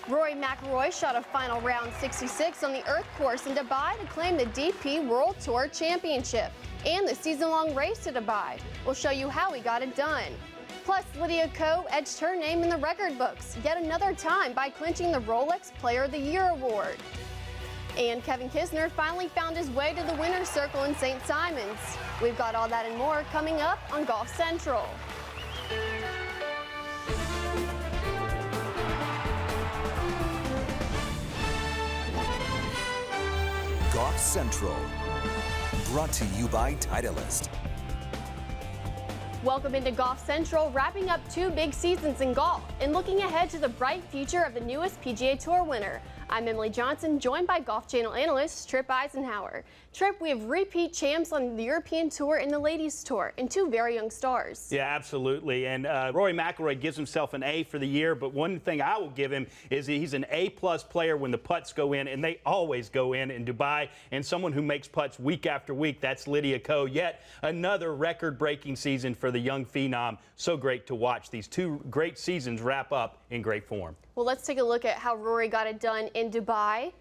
Rory McIlroy shot a final round 66 on the Earth course in Dubai to claim the DP World Tour Championship and the season-long race to Dubai. We'll show you how he got it done. Plus, Lydia Ko edged her name in the record books yet another time by clinching the Rolex Player of the Year award. And Kevin Kisner finally found his way to the winner's circle in St. Simons. We've got all that and more coming up on Golf Central. Golf Central, brought to you by Titleist. Welcome into Golf Central, wrapping up 2 big seasons in golf and looking ahead to the bright future of the newest PGA Tour winner. I'm Emily Johnson, joined by Golf Channel analyst Tripp Eisenhower. Tripp, we have repeat champs on the European Tour and the Ladies Tour, and 2 very young stars. Yeah, absolutely. And Rory McIlroy gives himself an A for the year, but one thing I will give him is he's an A-plus player when the putts go in, and they always go in Dubai. And someone who makes putts week after week, that's Lydia Ko. Yet another record-breaking season for the young phenom. So great to watch these 2 great seasons wrap up in great form. Well, let's take a look at how Rory got it done in Dubai.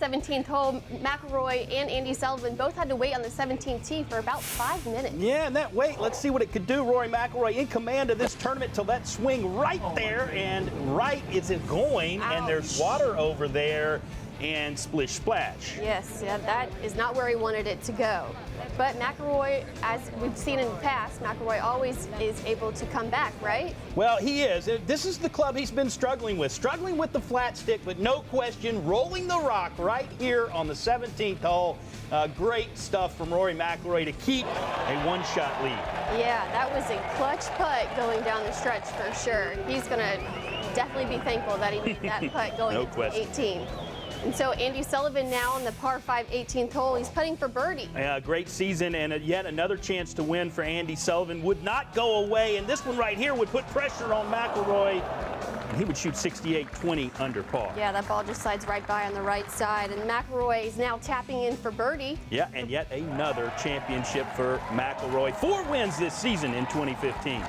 17th hole, McIlroy and Andy Sullivan both had to wait on the 17th tee for about 5 minutes. Yeah, and that wait, let's see what it could do. Rory McIlroy in command of this tournament till that swing right there, and right is it going, Ouch. And there's water over there, and splish splash. Yes, yeah, that is not where he wanted it to go. But McIlroy, as we've seen in the past, McIlroy always is able to come back, right? Well, he is. This is the club he's been struggling with the flat stick, but no question, rolling the rock right here on the 17th hole. Great stuff from Rory McIlroy to keep a 1-shot lead. Yeah, that was a clutch putt going down the stretch for sure. He's going to definitely be thankful that he made that putt going No into question. 18. And so Andy Sullivan now on the par 5 18th hole. He's putting for birdie. Great season, and yet another chance to win for Andy Sullivan. Would not go away, and this one right here would put pressure on McIlroy. And he would shoot 68-20 under par. Yeah, that ball just slides right by on the right side, and McIlroy is now tapping in for birdie. Yeah, and yet another championship for McIlroy. 4 wins this season in 2015.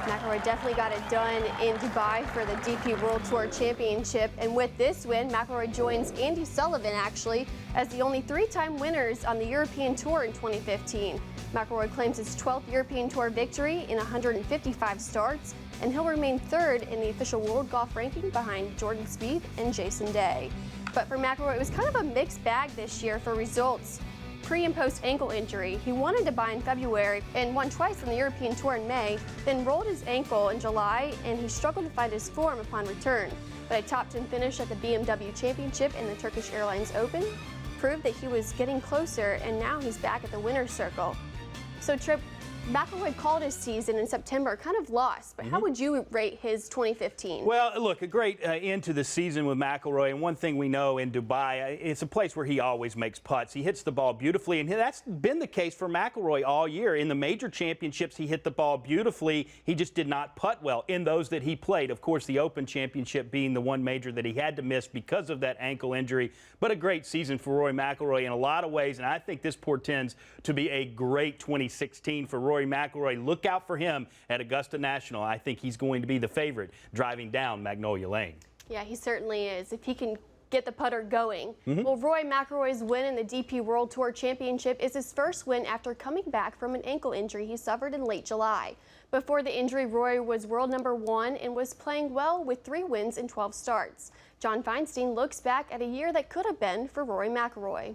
McIlroy definitely got it done in Dubai for the DP World Tour Championship. And with this win, McIlroy joins Andy Sullivan, actually, as the only 3-time winners on the European Tour in 2015. McIlroy claims his 12th European Tour victory in 155 starts, and he'll remain 3rd in the official World Golf ranking behind Jordan Spieth and Jason Day. But for McIlroy, it was kind of a mixed bag this year for results. Pre and post ankle injury. He won in Dubai in February and won twice on the European Tour in May, then rolled his ankle in July, and he struggled to find his form upon return. But a top 10 finish at the BMW Championship and the Turkish Airlines Open proved that he was getting closer, and now he's back at the winner's circle. So Tripp, McIlroy called his season in September kind of lost, but how would you rate his 2015? Well, look, a great end to the season with McIlroy, and one thing we know in Dubai, it's a place where he always makes putts. He hits the ball beautifully, and that's been the case for McIlroy all year. In the major championships, he hit the ball beautifully. He just did not putt well in those that he played. Of course, the Open Championship being the one major that he had to miss because of that ankle injury. But a great season for Rory McIlroy in a lot of ways, and I think this portends to be a great 2016 for Rory McIlroy. Look out for him at Augusta National. I think he's going to be the favorite driving down Magnolia Lane. Yeah, he certainly is. If he can get the putter going. Well, Rory McIlroy's win in the DP World Tour Championship is his first win after coming back from an ankle injury he suffered in late July. Before the injury, Rory was world number 1 and was playing well with 3 wins in 12 starts. John Feinstein looks back at a year that could have been for Rory McIlroy.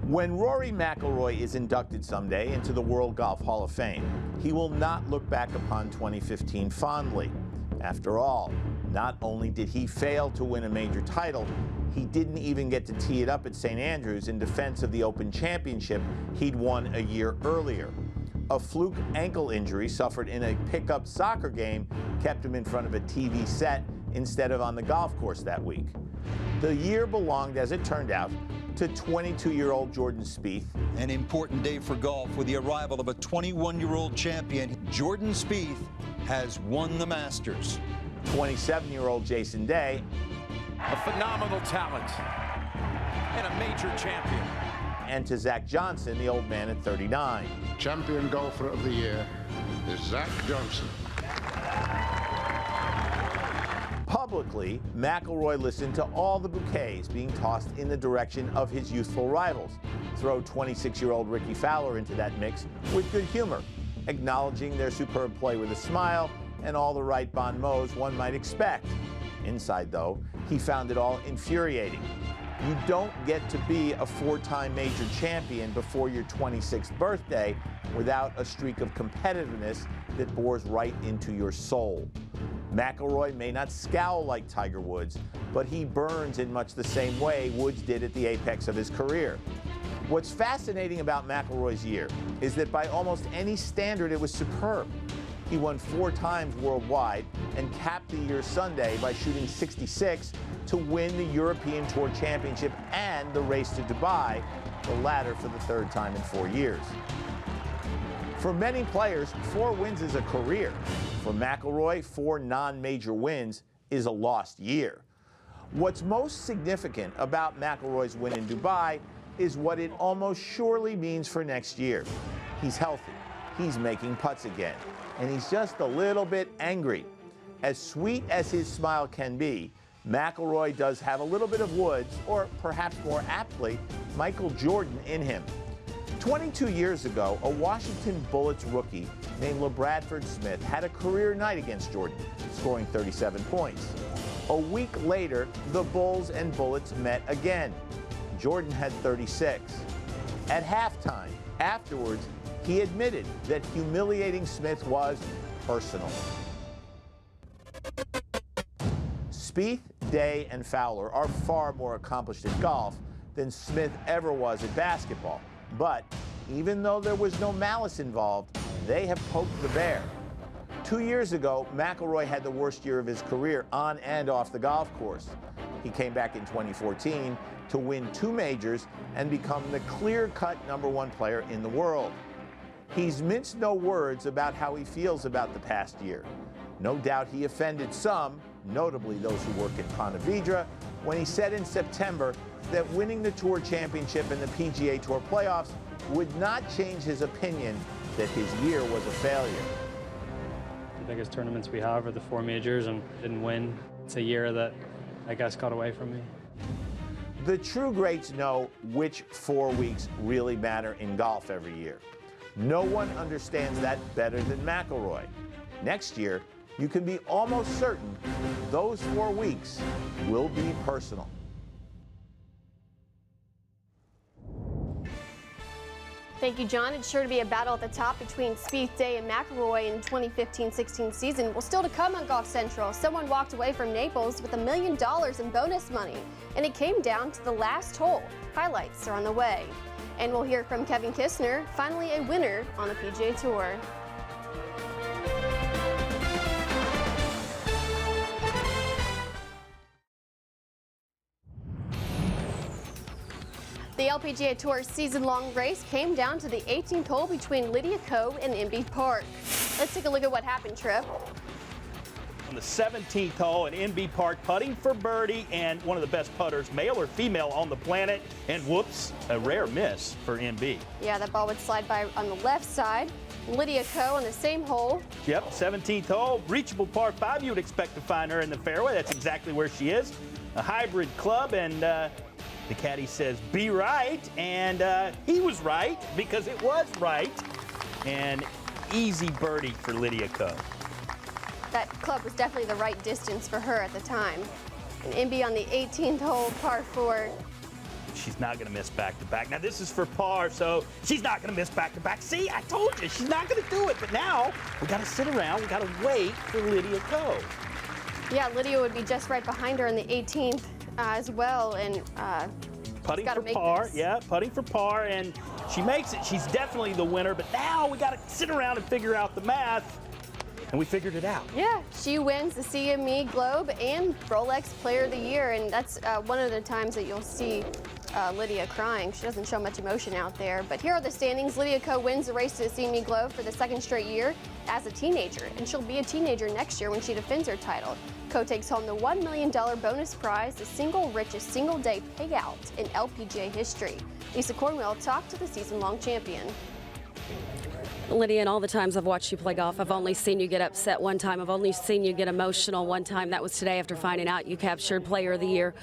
When Rory McIlroy is inducted someday into the World Golf Hall of Fame, he will not look back upon 2015 fondly. After all, not only did he fail to win a major title, he didn't even get to tee it up at St. Andrews in defense of the Open Championship he'd won a year earlier. A fluke ankle injury suffered in a pickup soccer game kept him in front of a TV set instead of on the golf course that week. The year belonged, as it turned out, to 22-year-old Jordan Spieth. An important day for golf with the arrival of a 21-year-old champion. Jordan Spieth has won the Masters. 27-year-old Jason Day. A phenomenal talent and a major champion. And to Zach Johnson, the old man at 39. Champion golfer of the year is Zach Johnson. Publicly, McIlroy listened to all the bouquets being tossed in the direction of his youthful rivals. Throw 26-year-old Ricky Fowler into that mix with good humor, acknowledging their superb play with a smile and all the right bon mots one might expect. Inside, though, he found it all infuriating. You don't get to be a four-time major champion before your 26th birthday without a streak of competitiveness that bores right into your soul. McIlroy may not scowl like Tiger Woods, but he burns in much the same way Woods did at the apex of his career. What's fascinating about McIlroy's year is that by almost any standard, it was superb. He won 4 times worldwide and capped the year Sunday by shooting 66 to win the European Tour Championship and the race to Dubai, the latter for the 3rd time in 4 years. For many players, 4 wins is a career. For McIlroy, 4 non-major wins is a lost year. What's most significant about McIlroy's win in Dubai is what it almost surely means for next year. He's healthy, he's making putts again, and he's just a little bit angry. As sweet as his smile can be, McIlroy does have a little bit of Woods, or perhaps more aptly, Michael Jordan in him. 22 years ago, a Washington Bullets rookie named LaBradford Smith had a career night against Jordan, scoring 37 points. A week later, the Bulls and Bullets met again. Jordan had 36. At halftime, afterwards, he admitted that humiliating Smith was personal. Spieth, Day, and Fowler are far more accomplished at golf than Smith ever was at basketball. But even though there was no malice involved, they have poked the bear. 2 years ago, McIlroy had the worst year of his career on and off the golf course. He came back in 2014 to win 2 majors and become the clear-cut #1 player in the world. He's minced no words about how he feels about the past year. No doubt he offended some, notably those who work in Ponte Vedra, when he said in September that winning the Tour Championship and the PGA Tour playoffs would not change his opinion that his year was a failure. The biggest tournaments we have are the 4 majors, and didn't win. It's a year that I guess got away from me. The true greats know which 4 weeks really matter in golf every year. No one understands that better than McIlroy. Next year, you can be almost certain those 4 weeks will be personal. Thank you, John. It's sure to be a battle at the top between Spieth, Day, and McIlroy in 2015-16 season. Well, still to come on Golf Central, someone walked away from Naples with $1 million in bonus money, and it came down to the last hole. Highlights are on the way. And we'll hear from Kevin Kisner, finally a winner on the PGA Tour. The LPGA Tour season-long race came down to the 18th hole between Lydia Ko and Inbee Park. Let's take a look at what happened, Trip. On the 17th hole at Inbee Park, putting for birdie, and one of the best putters, male or female, on the planet. And whoops, a rare miss for Inbee. Yeah, that ball would slide by on the left side. Lydia Ko on the same hole. Yep, 17th hole, reachable par 5. You would expect to find her in the fairway. That's exactly where she is. A hybrid club, and the caddy says, be right, and he was right because it was right. And easy birdie for Lydia Ko. That club was definitely the right distance for her at the time. And Inbee on the 18th hole, par 4. She's not going to miss back-to-back. Now, this is for par, so she's not going to miss back-to-back. See, I told you, she's not going to do it. But now, we got to sit around. We got to wait for Lydia Ko. Yeah, Lydia would be just right behind her in the 18th as well. And putting for par, yeah, putting for par, and she makes it. She's definitely the winner. But now we got to sit around and figure out the math. And we figured it out. Yeah, she wins the CME Globe and Rolex Player of the Year, and that's one of the times that you'll see Lydia crying. She doesn't show much emotion out there. But here are the standings. Lydia Ko wins the race to the CME Globe for the 2nd straight year as a teenager, and she'll be a teenager next year when she defends her title. Ko takes home the $1 million bonus prize, the single richest single-day payout in LPGA history. Lisa Cornwell talked to the season-long champion. Lydia, in all the times I've watched you play golf, I've only seen you get upset one time. I've only seen you get emotional one time. That was today after finding out you captured Player of the Year.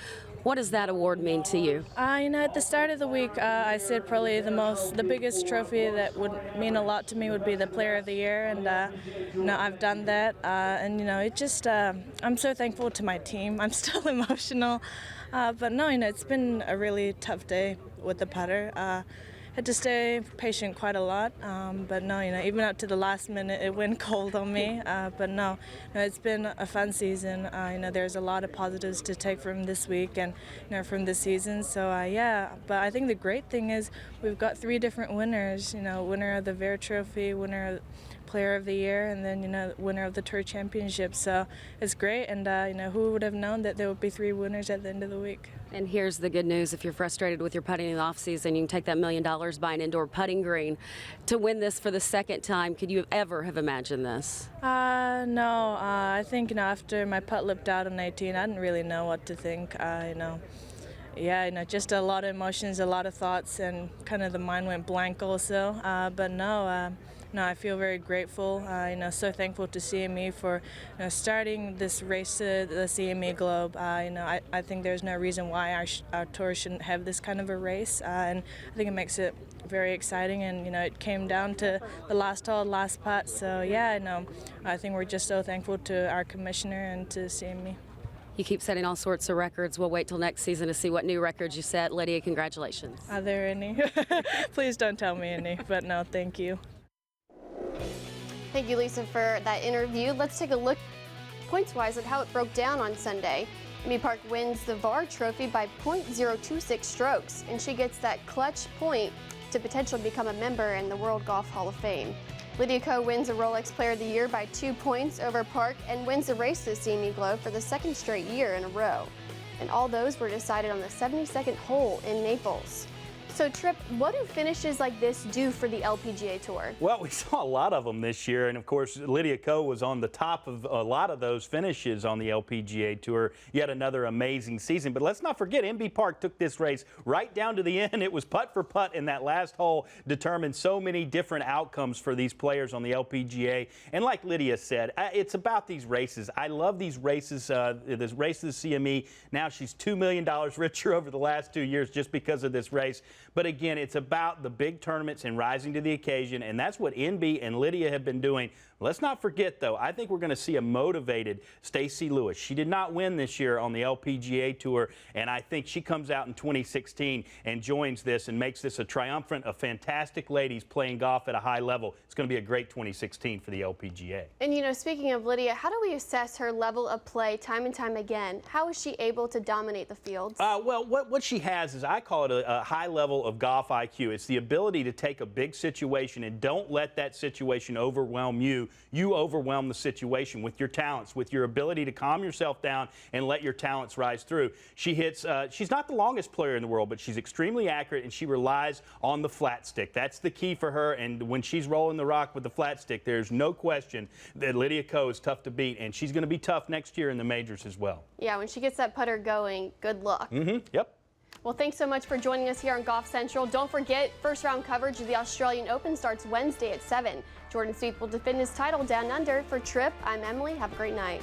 What does that award mean to you? At the start of the week, I said probably the biggest trophy that would mean a lot to me would be the Player of the Year, and I've done that, it just I'm so thankful to my team. I'm still emotional, but no, it's been a really tough day with the putter. Had to stay patient quite a lot, but no, even up to the last minute it went cold on me, but no, it's been a fun season. There's a lot of positives to take from this week and from this season, so yeah, but I think the great thing is we've got 3 different winners, winner of the Vare Trophy, winner of Player of the Year, and then winner of the Tour Championship, so it's great, and who would have known that there would be 3 winners at the end of the week. And here's the good news. If you're frustrated with your putting in the offseason, you can take that $1 million, buy an indoor putting green. To win this for the second time, could you ever have imagined this? No. I think, after my putt lipped out on 18, I didn't really know what to think. Just a lot of emotions, a lot of thoughts, and kind of the mind went blank also. But no, I feel very grateful, so thankful to CME for starting this race to the CME Globe. I think there's no reason why our tour shouldn't have this kind of a race, and I think it makes it very exciting, and it came down to the last hole, last putt, so yeah, I think we're just so thankful to our commissioner and to CME. You keep setting all sorts of records. We'll wait till next season to see what new records you set. Lydia, congratulations. Are there any? Please don't tell me any, but no, thank you. Thank you, Lisa, for that interview. Let's take a look points-wise at how it broke down on Sunday. Amy Park wins the Vare Trophy by .026 strokes, and she gets that clutch point to potentially become a member in the World Golf Hall of Fame. Lydia Ko wins a Rolex Player of the Year by 2 points over Park and wins the race to the CME Globe for the 2nd straight year in a row. And all those were decided on the 72nd hole in Naples. So, Tripp, what do finishes like this do for the LPGA Tour? Well, we saw a lot of them this year, and of course, Lydia Ko was on the top of a lot of those finishes on the LPGA Tour. Yet another amazing season. But let's not forget, Inbee Park took this race right down to the end. It was putt for putt, and that last hole determined so many different outcomes for these players on the LPGA. And like Lydia said, it's about these races. I love these races. This race to the CME. Now she's $2 million richer over the last 2 years just because of this race. But again, it's about the big tournaments and rising to the occasion, and that's what Inbee and Lydia have been doing. Let's not forget, though, I think we're going to see a motivated Stacy Lewis. She did not win this year on the LPGA Tour, and I think she comes out in 2016 and joins this and makes this a triumphant of fantastic ladies playing golf at a high level. It's going to be a great 2016 for the LPGA. And, speaking of Lydia, how do we assess her level of play time and time again? How is she able to dominate the fields? Well, what she has is, I call it a high level of golf IQ. It's the ability to take a big situation and don't let that situation overwhelm you. You overwhelm the situation with your talents, with your ability to calm yourself down and let your talents rise through. She hits, she's not the longest player in the world, but she's extremely accurate, and she relies on the flat stick. That's the key for her, and when she's rolling the rock with the flat stick, there's no question that Lydia Ko is tough to beat, and she's going to be tough next year in the majors as well. Yeah, when she gets that putter going, good luck. Yep. Well, thanks so much for joining us here on Golf Central. Don't forget, first round coverage of the Australian Open starts Wednesday at 7. Jordan Spieth will defend his title down under. For Tripp, I'm Emily. Have a great night.